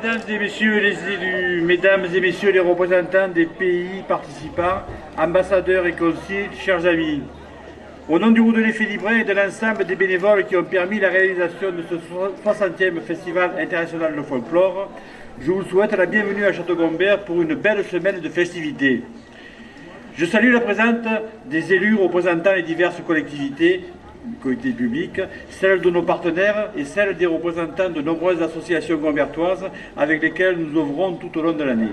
Mesdames et messieurs les élus, mesdames et messieurs les représentants des pays participants, ambassadeurs et conseillers, chers amis, au nom du Roudelet Félibrain et de l'ensemble des bénévoles qui ont permis la réalisation de ce 60e Festival international de folklore, je vous souhaite la bienvenue à Château-Gombert pour une belle semaine de festivités. Je salue la présence des élus représentant les diverses collectivités publiques, celles de nos partenaires et celles des représentants de nombreuses associations gombertoises avec lesquelles nous œuvrons tout au long de l'année.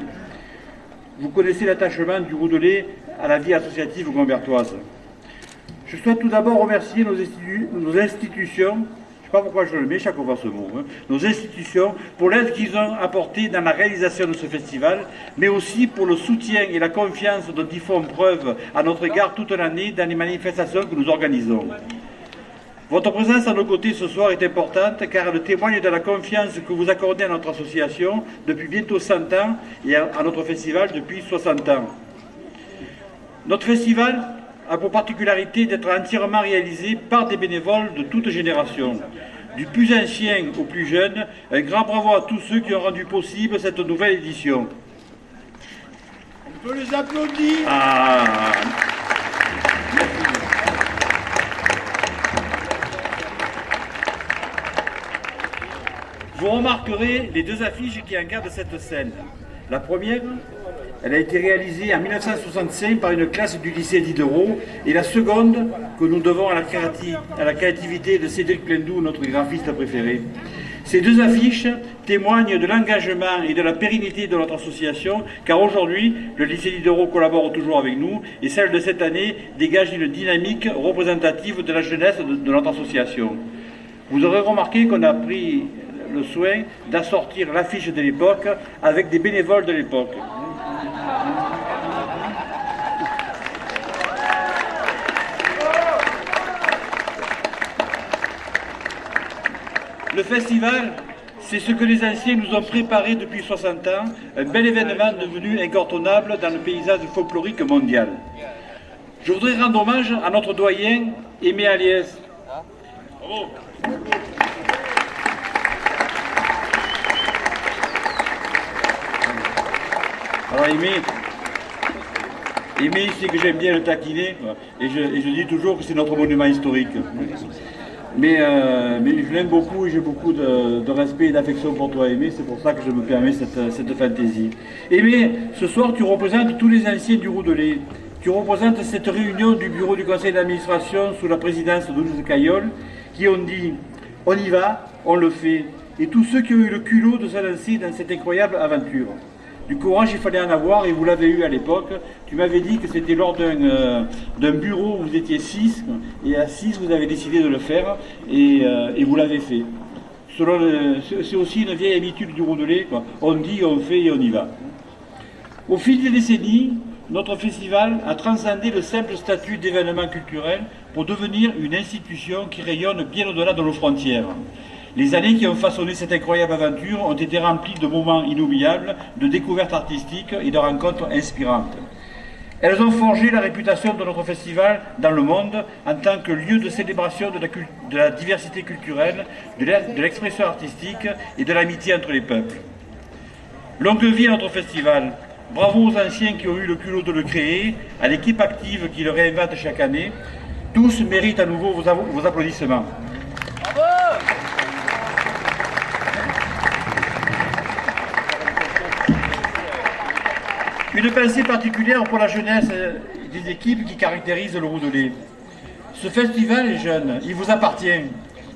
Vous connaissez l'attachement du Roudelet à la vie associative gombertoise. Je souhaite tout d'abord remercier nos institutions, je ne sais pas pourquoi je le mets chaque fois ce mot, nos institutions pour l'aide qu'ils ont apportée dans la réalisation de ce festival, mais aussi pour le soutien et la confiance dont ils font preuve à notre égard toute l'année dans les manifestations que nous organisons. Votre présence à nos côtés ce soir est importante car elle témoigne de la confiance que vous accordez à notre association depuis bientôt 100 ans et à notre festival depuis 60 ans. Notre festival a pour particularité d'être entièrement réalisé par des bénévoles de toutes générations. Du plus ancien au plus jeune, un grand bravo à tous ceux qui ont rendu possible cette nouvelle édition. On peut les applaudir. Vous remarquerez les deux affiches qui encadrent cette scène. La première, elle a été réalisée en 1965 par une classe du lycée Diderot, et la seconde, que nous devons à la créativité de Cédric Plendou, notre graphiste préféré. Ces deux affiches témoignent de l'engagement et de la pérennité de notre association, car aujourd'hui, le lycée Diderot collabore toujours avec nous, et celle de cette année dégage une dynamique représentative de la jeunesse de notre association. Vous aurez remarqué qu'on a pris le soin d'assortir l'affiche de l'époque avec des bénévoles de l'époque. Le festival, c'est ce que les anciens nous ont préparé depuis 60 ans, un bel événement devenu incontournable dans le paysage folklorique mondial. Je voudrais rendre hommage à notre doyen, Aimé Aliès. Bravo. Alors Aimé, c'est que j'aime bien le taquiner, et je dis toujours que c'est notre monument historique. Mais je l'aime beaucoup et j'ai beaucoup de respect et d'affection pour toi, Aimé, c'est pour ça que je me permets cette fantaisie. Aimé, ce soir tu représentes tous les anciens du Roudelet. Tu représentes cette réunion du bureau du conseil d'administration sous la présidence d'Oulouse Caillol, qui ont dit « on y va, on le fait », et tous ceux qui ont eu le culot de se lancer dans cette incroyable aventure. Du courage, il fallait en avoir, et vous l'avez eu à l'époque. Tu m'avais dit que c'était lors d'un bureau où vous étiez 6, et à 6, vous avez décidé de le faire, et vous l'avez fait. C'est aussi une vieille habitude du Roudelet, quoi. On dit, on fait et on y va. Au fil des décennies, notre festival a transcendé le simple statut d'événement culturel pour devenir une institution qui rayonne bien au-delà de nos frontières. Les années qui ont façonné cette incroyable aventure ont été remplies de moments inoubliables, de découvertes artistiques et de rencontres inspirantes. Elles ont forgé la réputation de notre festival dans le monde en tant que lieu de célébration de la diversité culturelle, de l'expression artistique et de l'amitié entre les peuples. Longue vie à notre festival. Bravo aux anciens qui ont eu le culot de le créer, à l'équipe active qui le réinvente chaque année. Tous méritent à nouveau vos applaudissements. Bravo! Une pensée particulière pour la jeunesse des équipes qui caractérisent le Roudelet. Ce festival est jeune, il vous appartient.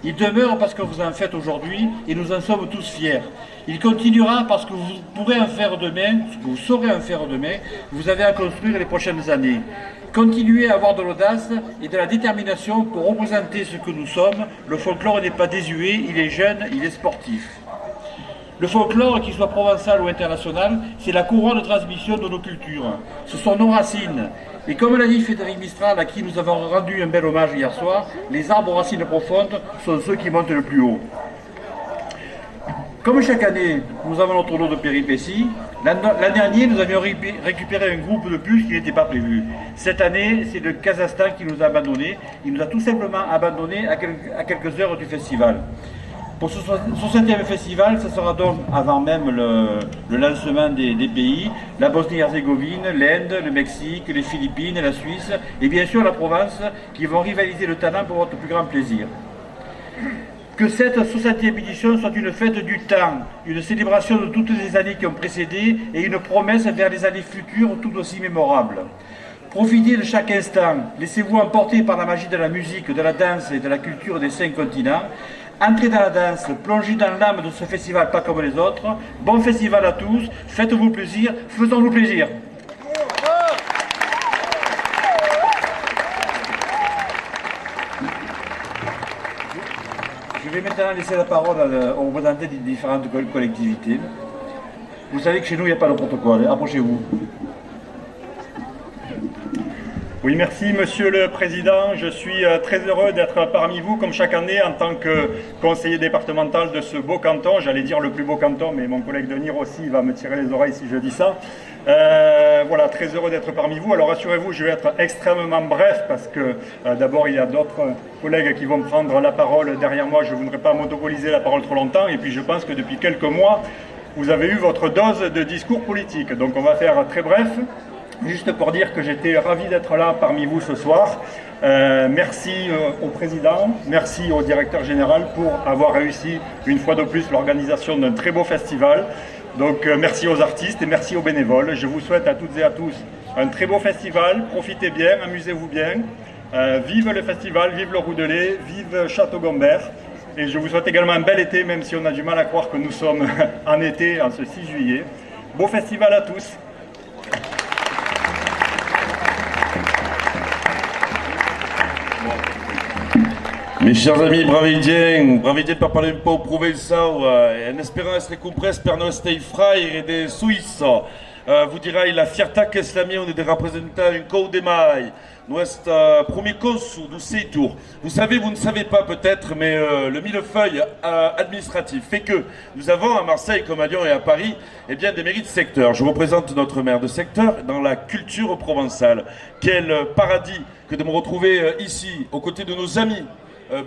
Il demeure parce que vous en faites aujourd'hui et nous en sommes tous fiers. Il continuera parce que vous pourrez en faire demain, ce que vous saurez en faire demain, vous avez à construire les prochaines années. Continuez à avoir de l'audace et de la détermination pour représenter ce que nous sommes. Le folklore n'est pas désuet, il est jeune, il est sportif. Le folklore, qu'il soit provençal ou international, c'est la couronne de transmission de nos cultures. Ce sont nos racines. Et comme l'a dit Frédéric Mistral, à qui nous avons rendu un bel hommage hier soir, les arbres aux racines profondes sont ceux qui montent le plus haut. Comme chaque année, nous avons notre lot de péripéties. L'an dernier, nous avions récupéré un groupe de puces qui n'était pas prévu. Cette année, c'est le Kazakhstan qui nous a abandonnés. Il nous a tout simplement abandonnés à quelques heures du festival. Pour ce 60e festival, ce sera donc avant même le lancement des pays, la Bosnie-Herzégovine, l'Inde, le Mexique, les Philippines, la Suisse et bien sûr la Provence qui vont rivaliser le talent pour votre plus grand plaisir. Que cette 60e édition soit une fête du temps, une célébration de toutes les années qui ont précédé et une promesse vers les années futures tout aussi mémorables. Profitez de chaque instant, laissez-vous emporter par la magie de la musique, de la danse et de la culture des 5 continents. Entrez dans la danse, plongez dans l'âme de ce festival pas comme les autres. Bon festival à tous, faites-vous plaisir, faisons-nous plaisir. Je vais maintenant laisser la parole aux représentants des différentes collectivités. Vous savez que chez nous, il n'y a pas de protocole, approchez-vous. Oui, merci Monsieur le Président. Je suis très heureux d'être parmi vous, comme chaque année, en tant que conseiller départemental de ce beau canton. J'allais dire le plus beau canton, mais mon collègue Denir aussi va me tirer les oreilles si je dis ça. Voilà, très heureux d'être parmi vous. Alors rassurez-vous, je vais être extrêmement bref, parce que d'abord, il y a d'autres collègues qui vont prendre la parole derrière moi. Je ne voudrais pas monopoliser la parole trop longtemps. Et puis je pense que depuis quelques mois, vous avez eu votre dose de discours politique. Donc on va faire très bref. Juste pour dire que j'étais ravi d'être là parmi vous ce soir. Merci au président, merci au directeur général pour avoir réussi une fois de plus l'organisation d'un très beau festival. Donc merci aux artistes et merci aux bénévoles. Je vous souhaite à toutes et à tous un très beau festival. Profitez bien, amusez-vous bien. Vive le festival, vive le Roudelet, vive Château-Gombert. Et je vous souhaite également un bel été, même si on a du mal à croire que nous sommes en été, en ce 6 juillet. Beau festival à tous. Mes chers amis bravidiens per parler un po' provençal, en espérant essere comprès per nostri frères des Suisses, vous dirai la fierté que c'est la mienne de représenter un code de maille, notre premier consul du séjour. Vous savez, vous ne savez pas peut-être, mais le millefeuille administratif fait que nous avons à Marseille comme à Lyon et à Paris eh bien, des mairies de secteur. Je représente notre maire de secteur dans la culture provençale. Quel paradis que de me retrouver ici, aux côtés de nos amis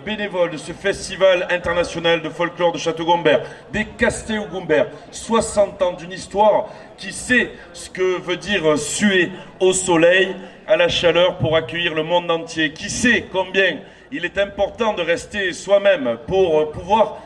bénévole de ce festival international de folklore de Château-Gombert, des Castéo-Gombert, 60 ans d'une histoire qui sait ce que veut dire suer au soleil, à la chaleur pour accueillir le monde entier, qui sait combien il est important de rester soi-même pour pouvoir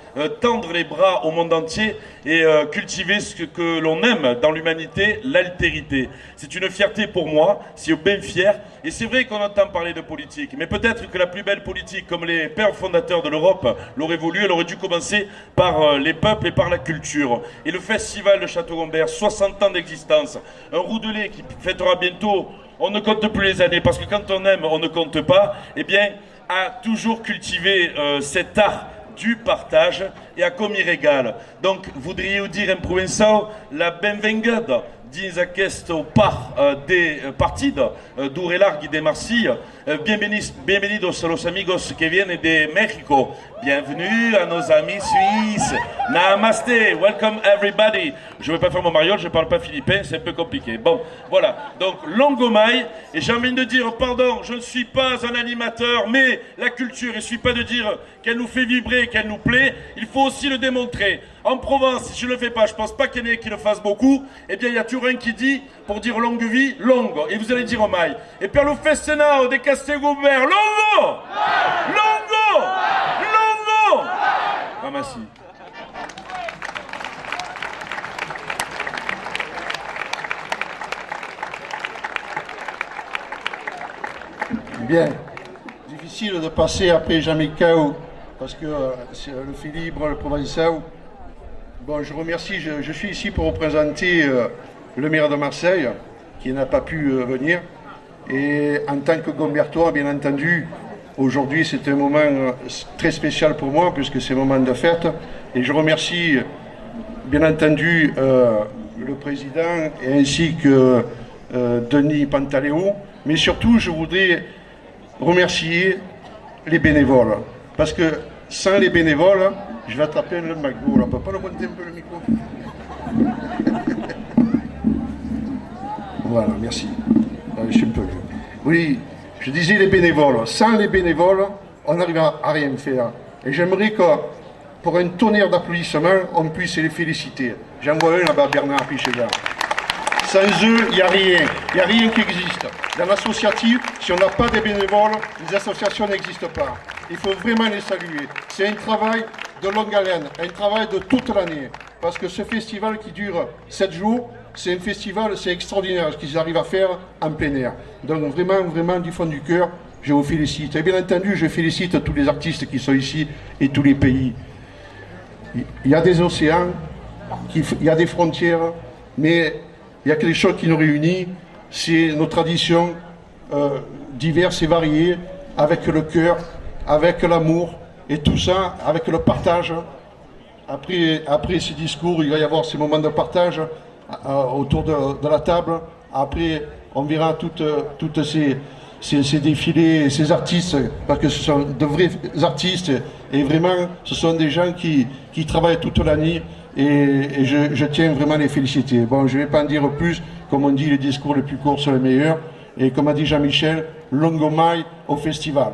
tendre les bras au monde entier et cultiver ce que l'on aime dans l'humanité, l'altérité. C'est une fierté pour moi, c'est bien fier. Et c'est vrai qu'on entend parler de politique, mais peut-être que la plus belle politique, comme les pères fondateurs de l'Europe l'auraient voulu, elle aurait dû commencer par les peuples et par la culture. Et le festival de Château-Gombert, 60 ans d'existence, un Roudelet qui fêtera bientôt, on ne compte plus les années, parce que quand on aime, on ne compte pas, eh bien, a toujours cultivé cet art du partage et a commis régal. Donc, voudriez-vous dire en provençal la benvengada dins aquesto par de partida dure largui de Marseille. Bienvenidos a los amigos que vienen de México. Bienvenue à nos amis suisses. Namaste, welcome everybody. Je ne vais pas faire mon mariole, je ne parle pas philippin, c'est un peu compliqué. Bon, voilà. Donc, Longomaille. Et j'ai envie de dire, pardon, je ne suis pas un animateur, mais la culture, il ne suffit pas de dire qu'elle nous fait vibrer, qu'elle nous plaît. Il faut aussi le démontrer. En Provence, si je ne le fais pas, je ne pense pas qu'il y en ait qui le fassent beaucoup, eh bien il y a toujours un qui dit, pour dire longue vie, longue, et vous allez dire maille. Et per le festenao de Castéo-Gombert, longo! Longo! Longo! Ramassi. Bien, difficile de passer après Jamaica parce que c'est le Philippe, le Provençal. Bon, je remercie, je suis ici pour représenter le maire de Marseille, qui n'a pas pu venir. Et en tant que Gombertois, bien entendu, aujourd'hui c'est un moment très spécial pour moi, puisque c'est un moment de fête. Et je remercie, bien entendu, le président, et ainsi que Denis Pantaléo. Mais surtout, je voudrais remercier les bénévoles. Parce que sans les bénévoles, je vais attraper le McDo. On ne peut pas le monter un peu le micro. Voilà, merci. Je suis un peu vieux. Oui, je disais les bénévoles. Sans les bénévoles, on n'arrive à rien faire. Et j'aimerais que pour un tonnerre d'applaudissements, on puisse les féliciter. J'en vois un là-bas, Bernard Pichega. Sans eux, il n'y a rien. Il n'y a rien qui existe. Dans l'associatif, si on n'a pas de bénévoles, les associations n'existent pas. Il faut vraiment les saluer. C'est un travail de longue haleine, un travail de toute l'année. Parce que ce festival qui dure 7 jours, c'est un festival, c'est extraordinaire ce qu'ils arrivent à faire en plein air. Donc vraiment, vraiment, du fond du cœur, je vous félicite. Et bien entendu, je félicite tous les artistes qui sont ici et tous les pays. Il y a des océans, il y a des frontières, mais il y a quelque chose qui nous réunit, c'est nos traditions diverses et variées, avec le cœur, avec l'amour, et tout ça avec le partage. Après ces discours, il va y avoir ces moments de partage autour de la table. Après, on verra toutes ces défilés, ces artistes, parce que ce sont de vrais artistes, et vraiment, ce sont des gens qui travaillent toute l'année, et je tiens vraiment à les féliciter. Bon, je ne vais pas en dire plus, comme on dit, les discours les plus courts sont les meilleurs, et comme a dit Jean-Michel, longo mai au festival.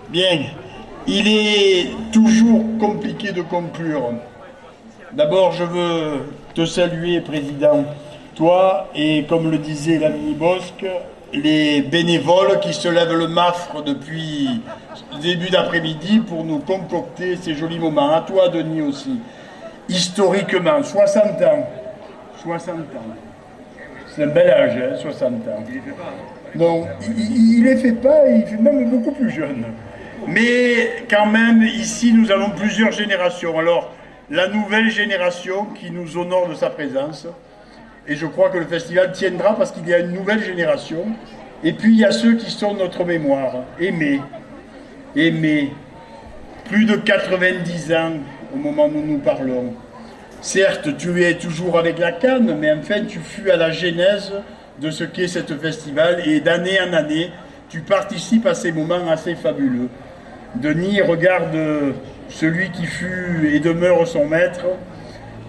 Bien, il est toujours compliqué de conclure. D'abord, je veux te saluer, Président, toi et, comme le disait l'ami Bosque, les bénévoles qui se lèvent le mafre depuis le début d'après-midi pour nous concocter ces jolis moments. À toi, Denis, aussi. Historiquement, 60 ans. 60 ans. C'est un bel âge, hein, 60 ans. Non, il les fait pas, il fait même beaucoup plus jeune. Mais quand même, ici, nous avons plusieurs générations. Alors, la nouvelle génération qui nous honore de sa présence. Et je crois que le festival tiendra parce qu'il y a une nouvelle génération. Et puis, il y a ceux qui sont notre mémoire. Aimés. Plus de 90 ans au moment où nous parlons. Certes, tu es toujours avec la canne, mais enfin, tu fus à la genèse de ce qu'est ce festival. Et d'année en année, tu participes à ces moments assez fabuleux. Denis regarde celui qui fut et demeure son maître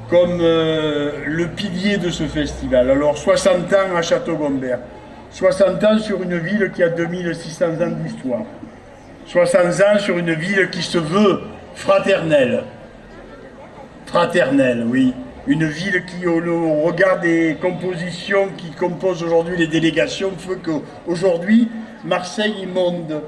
comme le pilier de ce festival. Alors 60 ans à Château-Gombert, 60 ans sur une ville qui a 2600 ans d'histoire, 60 ans sur une ville qui se veut fraternelle. Fraternelle, oui. Une ville qui, au regard des compositions qui composent aujourd'hui les délégations, fait qu'aujourd'hui, Marseille est monde.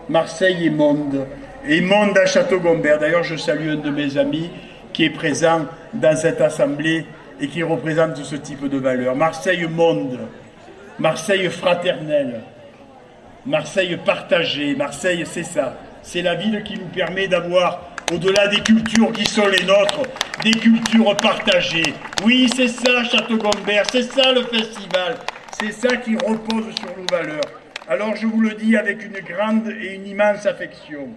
Marseille est monde. Et monde à Château-Gombert. D'ailleurs, je salue un de mes amis qui est présent dans cette assemblée et qui représente ce type de valeur. Marseille monde. Marseille fraternelle. Marseille partagée. Marseille, c'est ça. C'est la ville qui nous permet d'avoir, au-delà des cultures qui sont les nôtres, des cultures partagées. Oui, c'est ça Château-Gombert, c'est ça le festival. C'est ça qui repose sur nos valeurs. Alors je vous le dis avec une grande et une immense affection.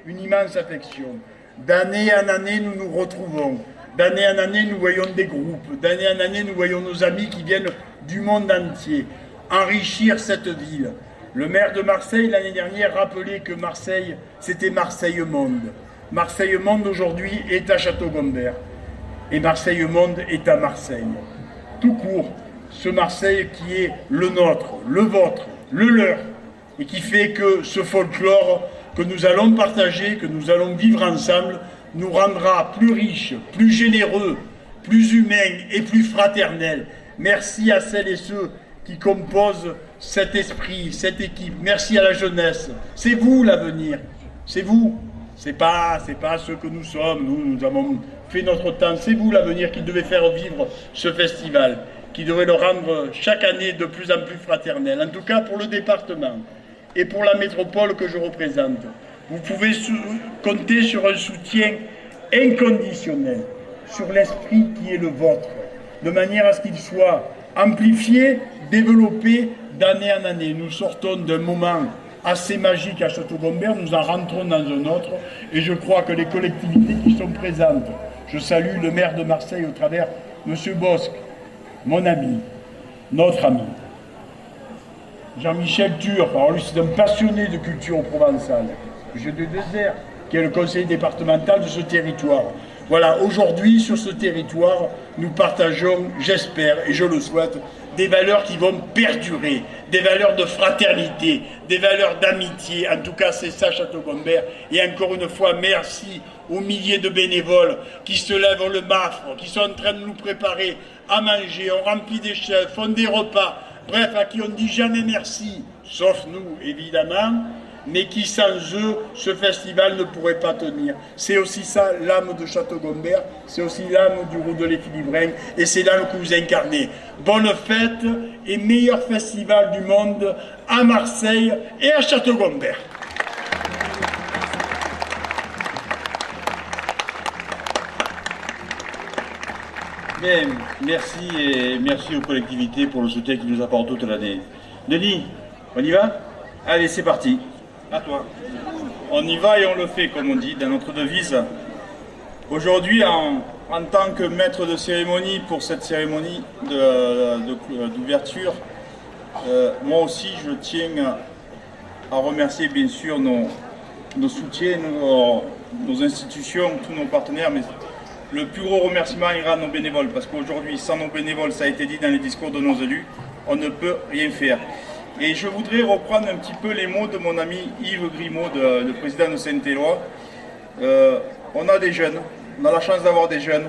Une immense affection. D'année en année, nous nous retrouvons. D'année en année, nous voyons des groupes. D'année en année, nous voyons nos amis qui viennent du monde entier enrichir cette ville. Le maire de Marseille, l'année dernière, rappelait que Marseille, c'était Marseille Monde. Marseille Monde, aujourd'hui, est à Château-Gombert. Et Marseille Monde est à Marseille. Tout court, ce Marseille qui est le nôtre, le vôtre, le leur, et qui fait que ce folklore que nous allons partager, que nous allons vivre ensemble, nous rendra plus riches, plus généreux, plus humains et plus fraternels. Merci à celles et ceux qui composent cet esprit, cette équipe. Merci à la jeunesse. C'est vous l'avenir. C'est vous. C'est pas ce que nous sommes. Nous avons fait notre temps. C'est vous l'avenir qui devez faire vivre ce festival, qui devrait le rendre chaque année de plus en plus fraternel. En tout cas pour le département et pour la métropole que je représente. Vous pouvez compter sur un soutien inconditionnel, sur l'esprit qui est le vôtre, de manière à ce qu'il soit amplifié, développé d'année en année. Nous sortons d'un moment assez magique à Château-Gombert, nous en rentrons dans un autre, et je crois que les collectivités qui sont présentes, je salue le maire de Marseille au travers M. Bosque, mon ami, notre ami, Jean-Michel Turc, alors lui c'est un passionné de culture provençale, je de désert, qui est le conseiller départemental de ce territoire. Voilà, aujourd'hui, sur ce territoire, nous partageons, j'espère et je le souhaite, des valeurs qui vont perdurer, des valeurs de fraternité, des valeurs d'amitié. En tout cas, c'est ça, Château-Gombert. Et encore une fois, merci aux milliers de bénévoles qui se lèvent le mafre, qui sont en train de nous préparer à manger, on remplit des chefs, font des repas, bref, à qui on dit jamais merci, sauf nous, évidemment, mais qui sans eux, ce festival ne pourrait pas tenir. C'est aussi ça l'âme de Château-Gombert, c'est aussi l'âme du Roudelet-Philibren, et c'est l'âme que vous incarnez. Bonne fête et meilleur festival du monde à Marseille et à Château-Gombert. Bien, merci et merci aux collectivités pour le soutien qu'ils nous apportent toute l'année. Denis, on y va? Allez, c'est parti. À toi. On y va et on le fait, comme on dit, dans notre devise. Aujourd'hui, en tant que maître de cérémonie pour cette cérémonie d'ouverture, moi aussi, je tiens à remercier bien sûr nos soutiens, nos institutions, tous nos partenaires, mais le plus gros remerciement ira à nos bénévoles, parce qu'aujourd'hui, sans nos bénévoles, ça a été dit dans les discours de nos élus, on ne peut rien faire. Et je voudrais reprendre un petit peu les mots de mon ami Yves Grimaud, le président de Saint-Éloi. On a des jeunes, on a la chance d'avoir des jeunes.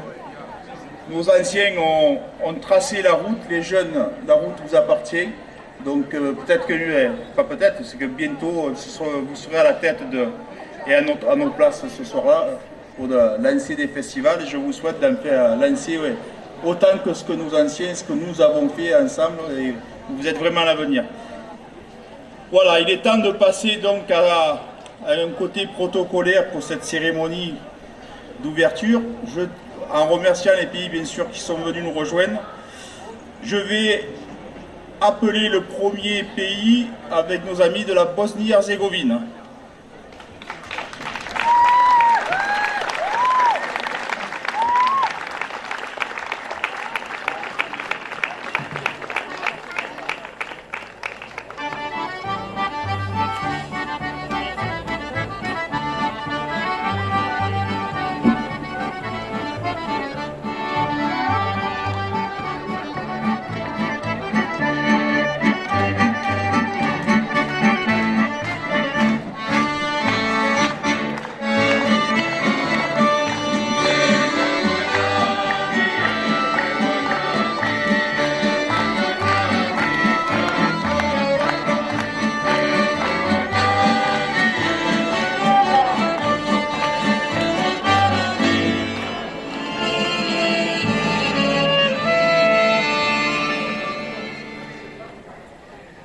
Nos anciens ont tracé la route, les jeunes, la route vous appartient. Donc peut-être que, pas peut-être, c'est que bientôt vous serez à la tête et à nos places ce soir-là pour lancer des festivals. Et je vous souhaite d'en faire lancer autant que ce que nos anciens, ce que nous avons fait ensemble. Et vous êtes vraiment l'avenir. Voilà, il est temps de passer donc à un côté protocolaire pour cette cérémonie d'ouverture. En remerciant les pays bien sûr qui sont venus nous rejoindre, je vais appeler le premier pays avec nos amis de la Bosnie-Herzégovine.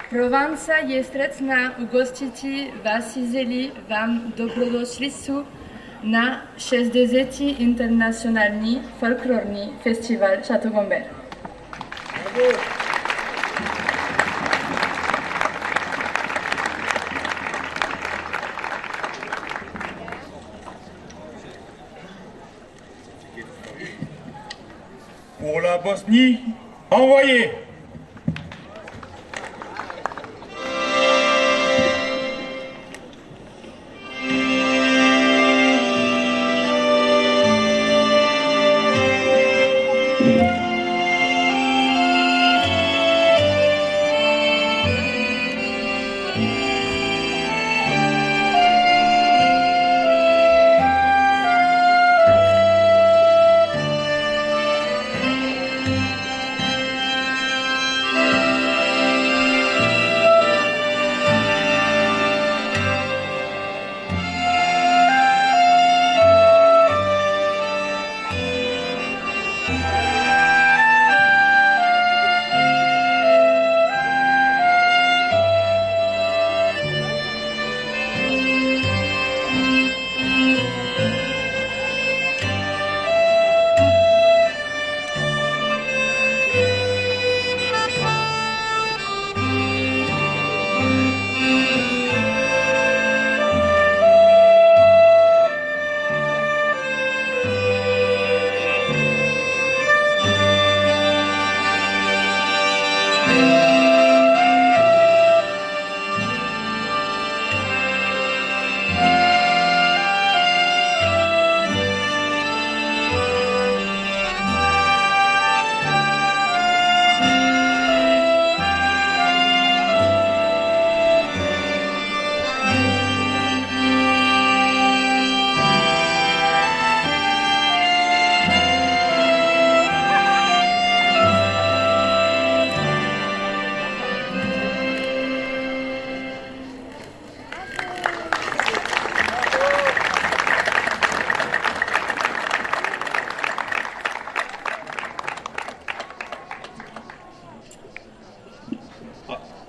Provanța je sretna ugostiti vas izeli vam dobrodošlicu na 60. Internacionalni folklorni festival Château-Gombert. Pour la Bosnie, envoyez!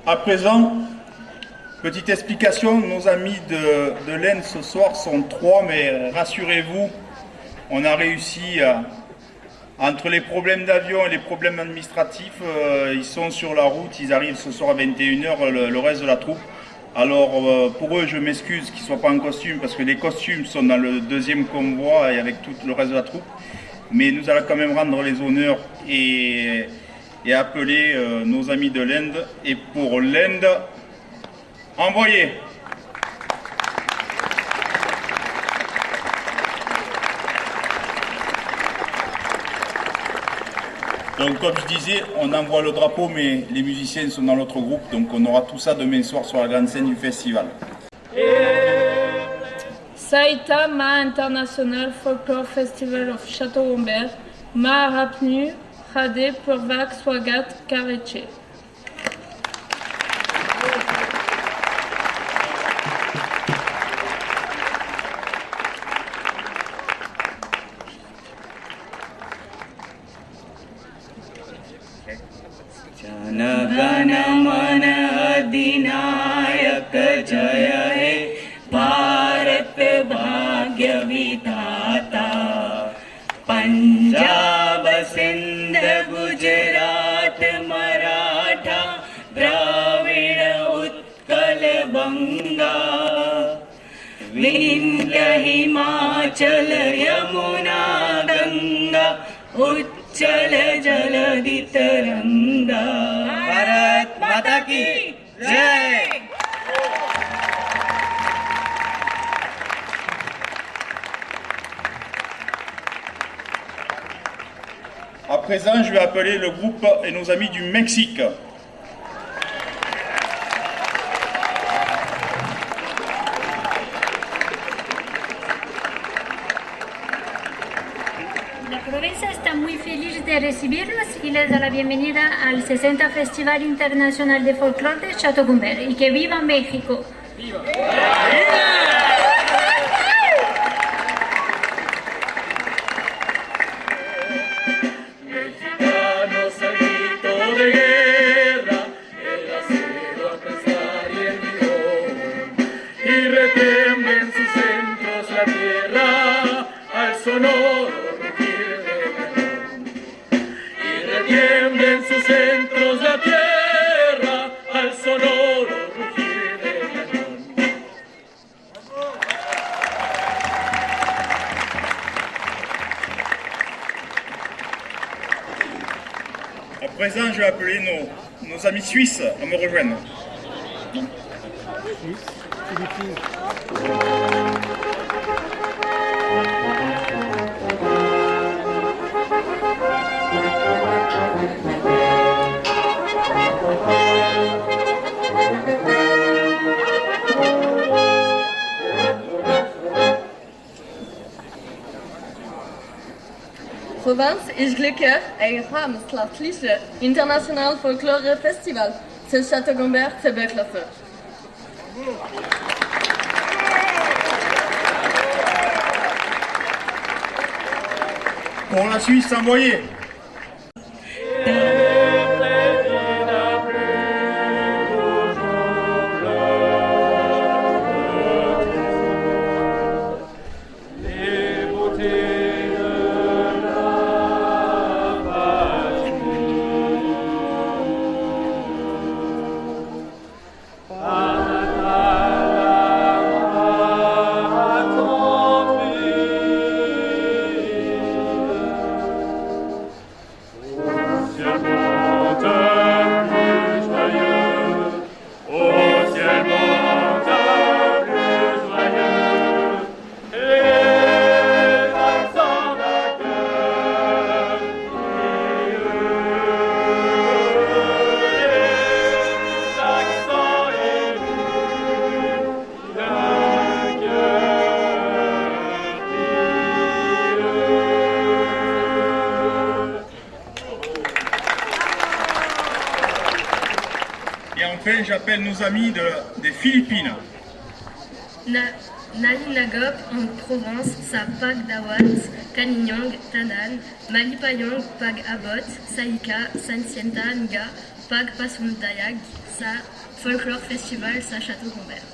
À présent, petite explication, nos amis de l'Aisne ce soir sont 3, mais rassurez-vous, on a réussi entre les problèmes d'avion et les problèmes administratifs, ils sont sur la route, ils arrivent ce soir à 21h, le reste de la troupe. Alors pour eux, je m'excuse qu'ils ne soient pas en costume, parce que les costumes sont dans le 2e convoi et avec tout le reste de la troupe. Mais nous allons quand même rendre les honneurs et appeler nos amis de l'Inde. Et pour l'Inde, envoyez! Donc comme je disais, on envoie le drapeau, mais les musiciens sont dans l'autre groupe, donc on aura tout ça demain soir sur la grande scène du festival. Saitama International Folklore Festival of Château-Gombert, Maharapnu, Khade Purvak Swagat Kareche. जनगण अधिनायक जय हे भारत भाग्य विधाता पंजाब सिंध गुजरात मराठा द्राविड़ उत्कल बंगा विंध्य हिमाचल यमुना गंगा उच्चल जलधि तरंगा भारत माता की जय। À présent, je vais appeler le groupe et nos amis du Mexique. La provincia está muy feliz de recibirlos y les da la bienvenida al 60 Festival Internacional de Folclore de Château-Gombert y que viva México. ¡Viva! Mexicanos al grito de guerra, el acero a aplastar y el vigor, y retiembla en sus centros la tierra al sonoro rugir del cañón, y retiembla en sus centros la tierra al sonoro rugir del cañón. À présent, je vais appeler nos amis suisses à me rejoindre. Provence is gelukkig en Ramslatlische International Folklore Festival te Château-Gombert te beklaffen. Pour la Suisse, envoyez! Et enfin, j'appelle nos amis des Philippines. Nalinagop en Provence, sa Pag Dawat, Kaninyong, Tanan, Malipayong, Pag Abot, Saika, Sansienta, Nga, Pag Pasul Dayak, sa Folklore Festival, sa Château-Gombert.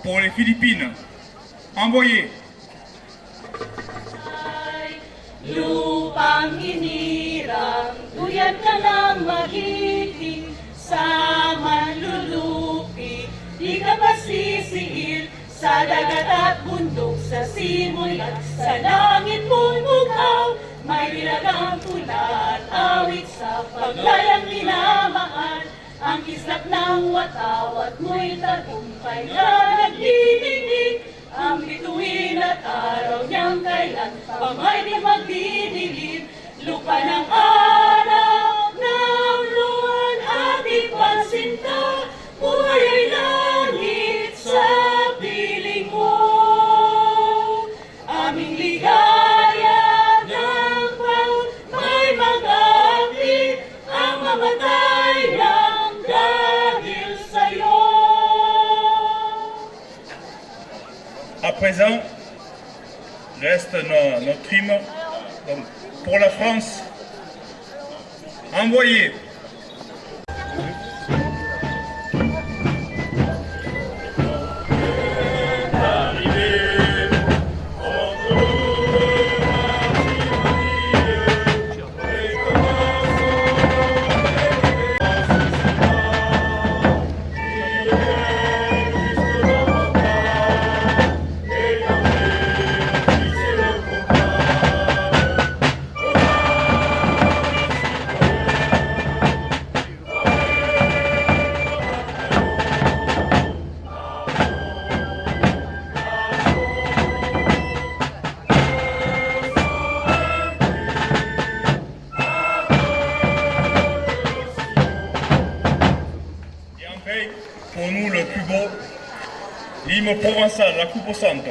Pour les Philippines, envoyez. Lupang hinirang, tuyad ka ng magiting, sa manlulupi, di ka masisiil, sa dagat at bundok, sa simoy at sa langit mong bukaw, may nilagang tulat, awit sa paglayang minamahal, ang islap ng watawat mo'y tagumpay na nagdidingding, ang bituin at araw niyang kailan pa may di magdidilim, lupa ng araw ng luwan ating pansinta, buhay ay langit sa piling mo. Aming ligaya ng pang may mag-api, ang mamatay ng dahil sa'yo. À présent, reste notre hymne. Donc, pour la France, envoyez. Pour nous, le plus beau, l'hymne provençal, la coupe au centre.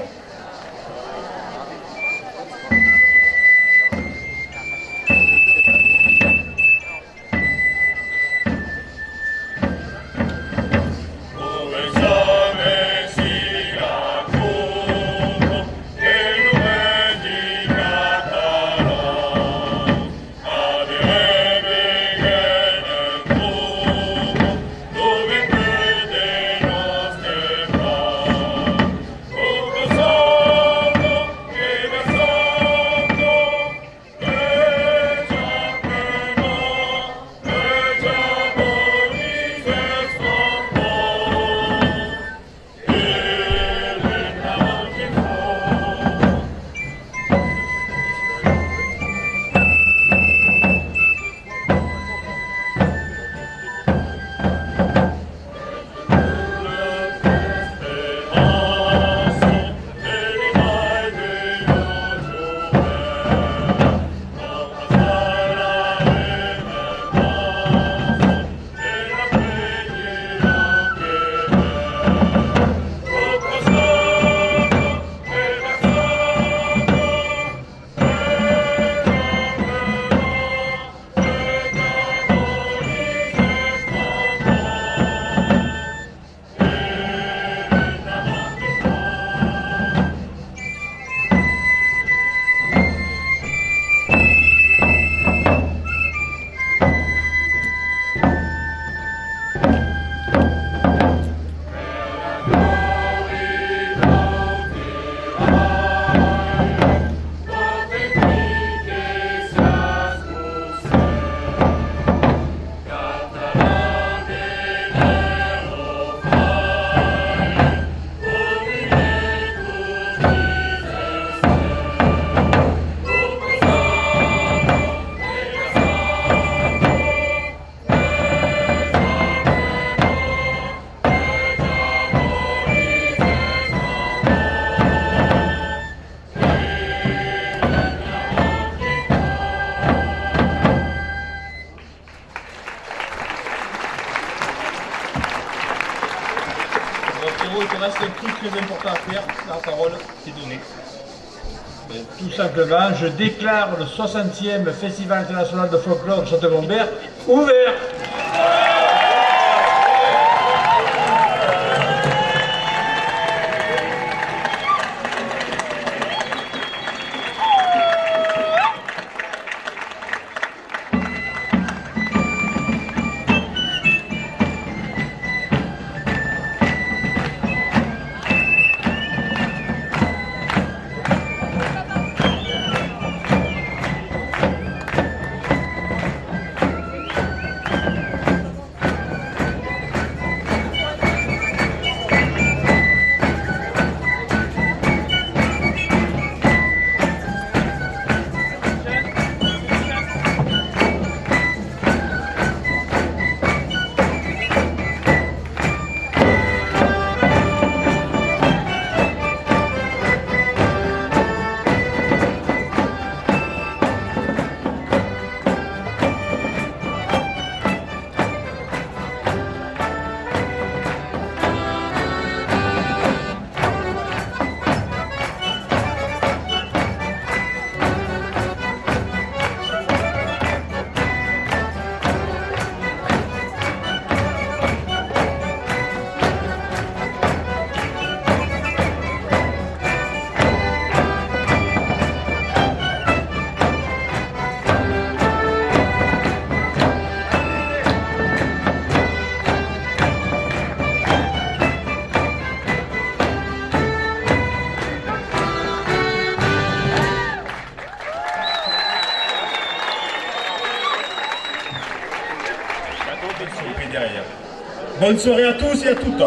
Il te reste un truc très important à faire, la parole est donnée. Tout simplement, je déclare le 60e Festival international de folklore de Château-Gombert ouvert. Bonne soirée à tous et à toutes.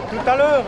Tout à l'heure.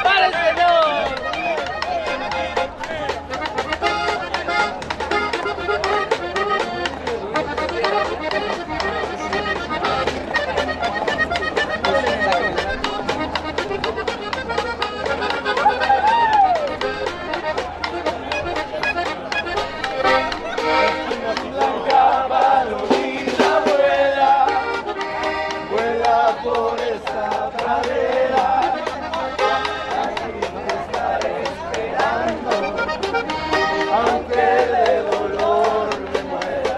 para el Señor. Blanca palomita vuela, vuela por esta pradera, aquí te estaré esperando, aunque de dolor me muera.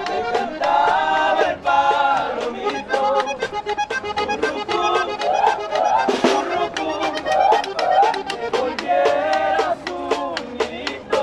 Me cantaba el palomito, que volviera a su nidito.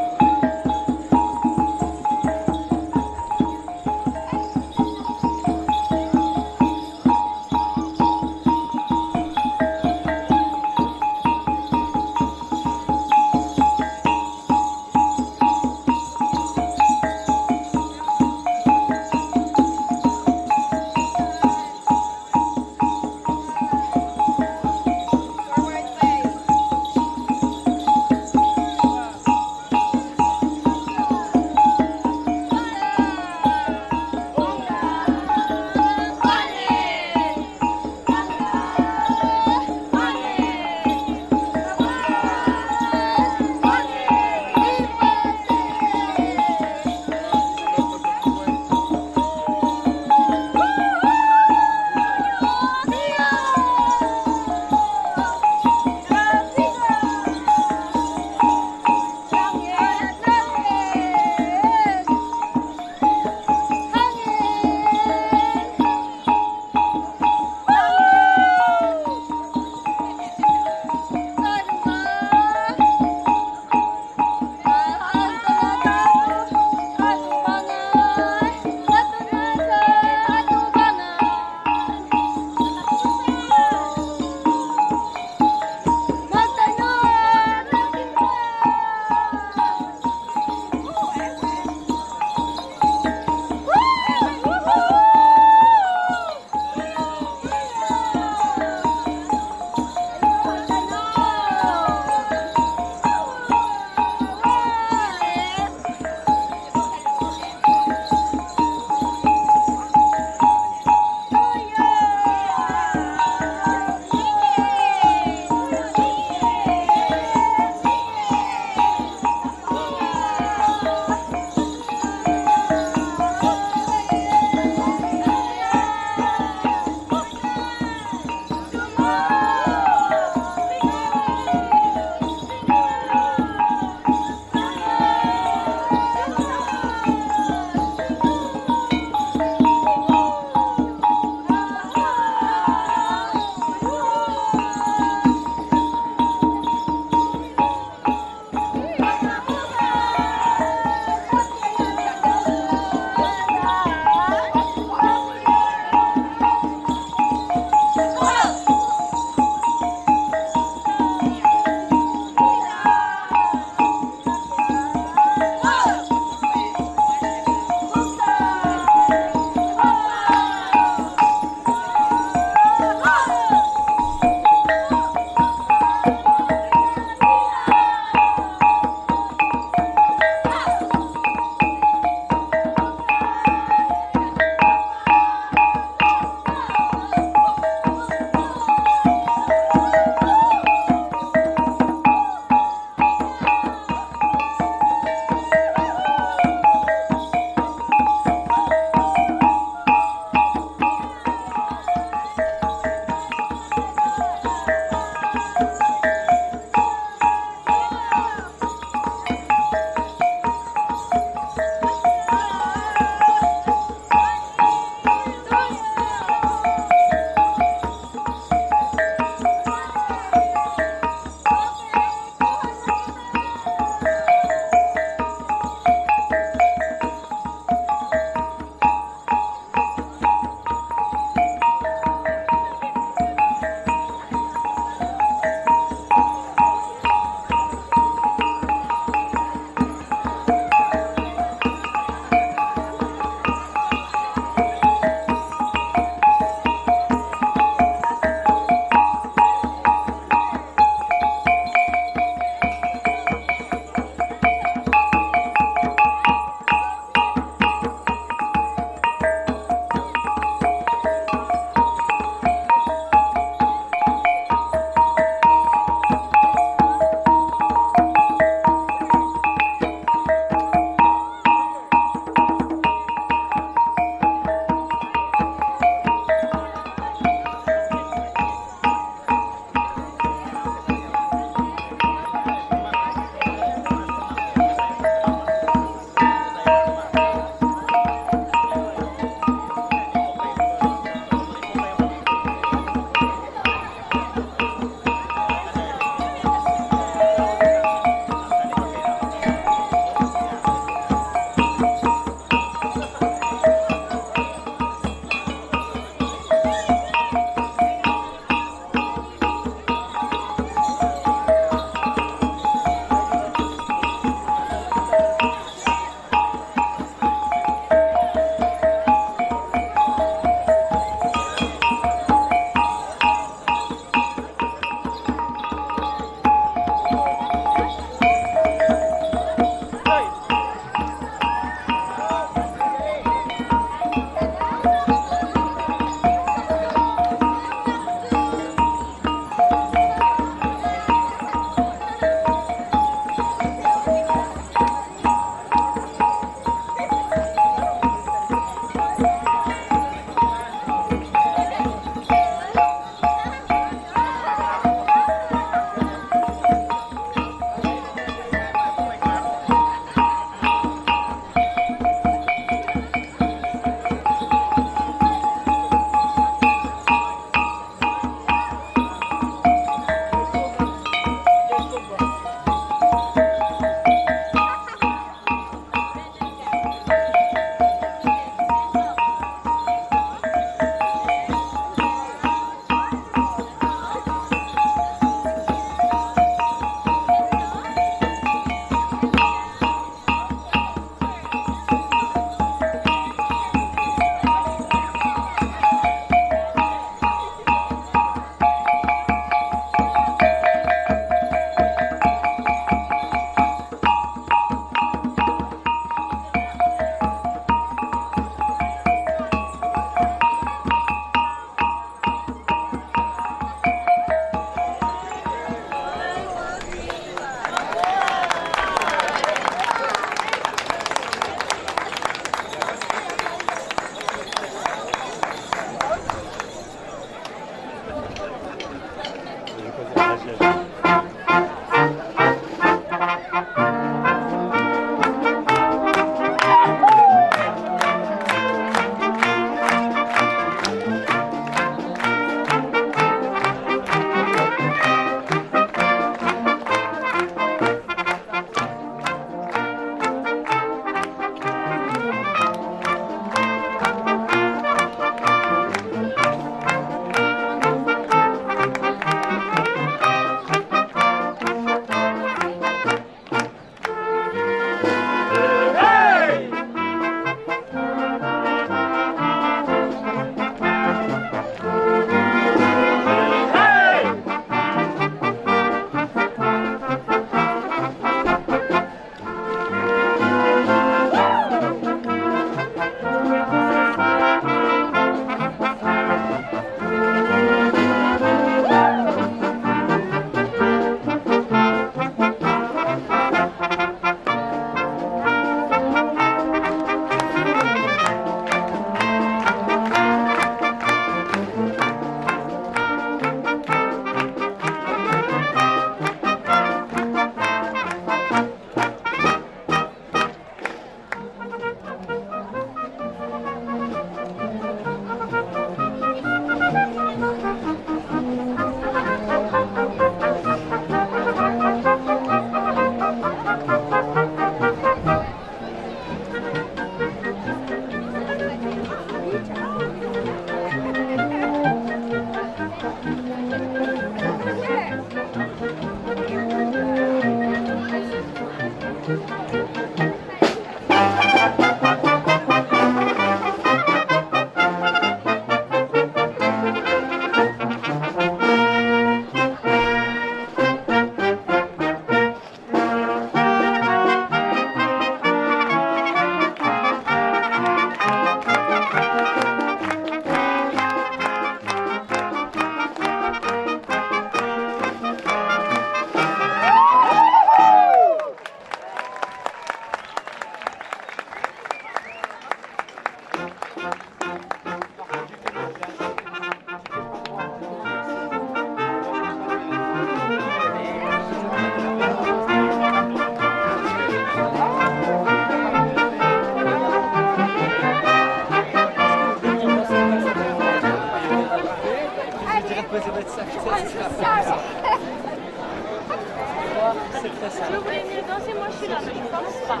c'est très Si simple. vous voulez venir danser, moi je suis là, mais je pense pas.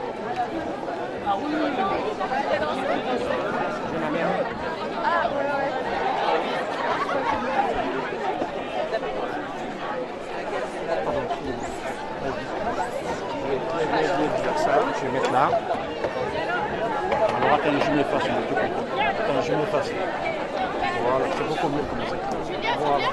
Ah oui, oui, oui. Ah, ouais, ouais. Je vais mettre là. Alors attends, je m'efface. Attends, je m'efface. Voilà, c'est beaucoup mieux comme ça. Voilà.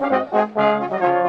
Thank you.